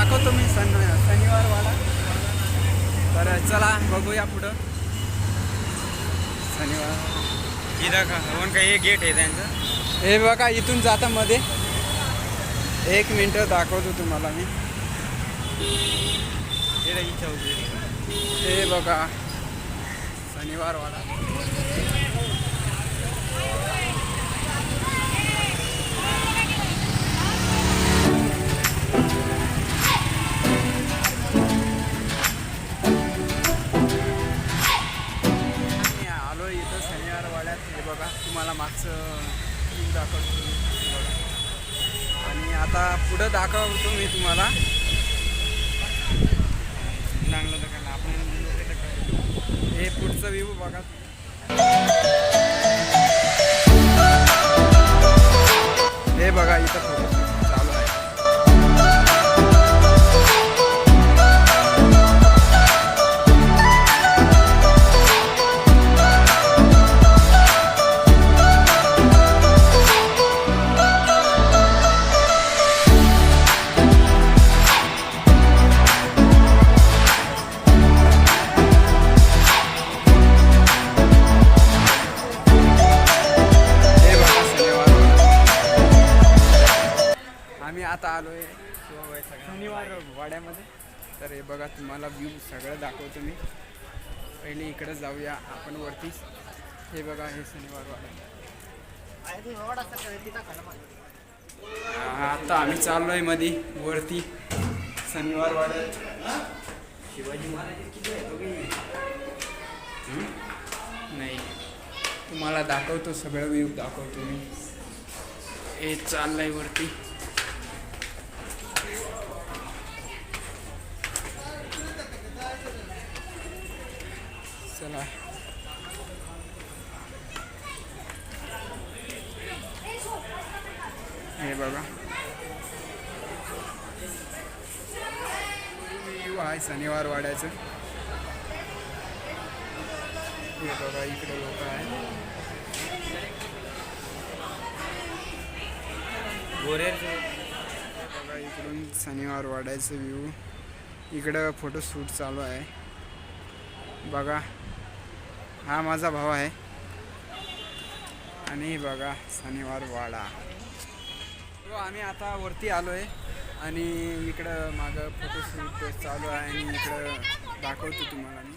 दाखवतो मी शनिवार वाडा. तर चला बघूया पुढं. शनिवार इथं का हे गेट आहे त्यांचं. हे बघा इथून जाता मध्ये. 1 मिनटं दाखवतो तुम्हाला मी. हे बघा शनिवार वाडा. आलो इथं शनिवार वाड्यात. हे बघा तुम्हाला मागचं व्ह्यू दाखवतो बघा. आणि आता पुढं दाखवतो मी तुम्हाला. हे पुढचं व्ह्यू बघा. हे बघा इथं फोटो चालू आहे. आम्ही आता आलोय शनिवार वाड्यामध्ये. तर हे बघा तुम्हाला व्ह्यू सगळं दाखवतो मी. पहिले इकडे जाऊया आपण वरती. हे बघा हे शनिवार वाडा. आता आम्ही चाललोय मध्ये वरती शनिवार वाड्यात. शिवाजी महाराज किती आहे नाही तुम्हाला दाखवतो सगळं व्ह्यू दाखवतो मी. हे चाललंय वरती. चला हे बघा व्ह्यू आहे शनिवार वाड्याचं. हे बघा इकडे लोक आहेत. बघा इकडून शनिवार वाड्याचं व्ह्यू. इकडं फोटोशूट चालू आहे बघा. हा माझा भाऊ आहे. आणि बघा शनिवार वाडा. तो आम्ही आता वरती आलो आहे. आणि इकडं मागं फोटोशूट चालू आहे. आणि इकडं दाखवतो तुम्हाला मी.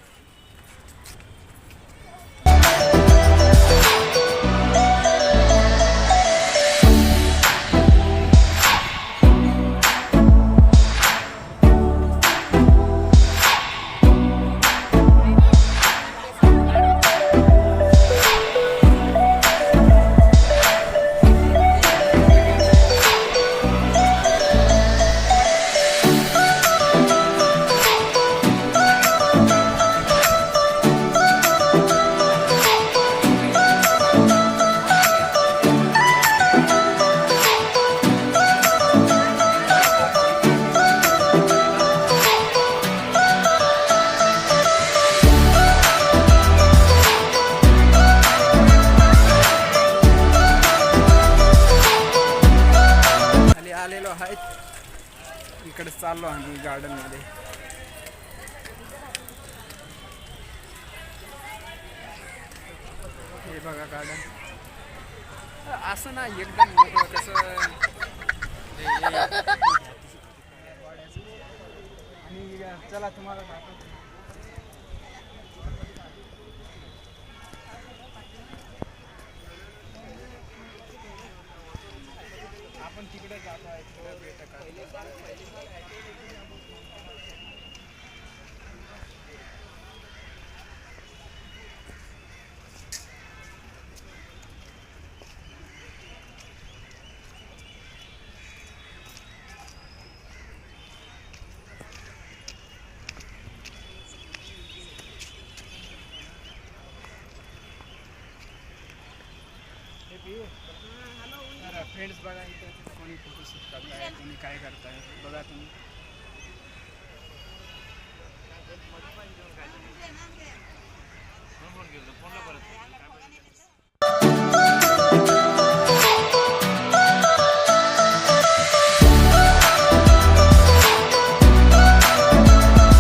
आलेलो आहेत. इकडे चाललो आम्ही गार्डन मध्ये. हे बघा गार्डन. असं ना एकदम मोठं कसं. आणि चला तुम्हाला दाखवतो. आपण तिकडे जातो आहे. फ्रेंड्स बघा इथं कोणी फोटोशूट करताय, कोणी काय करताय बघा तुम्ही. फोन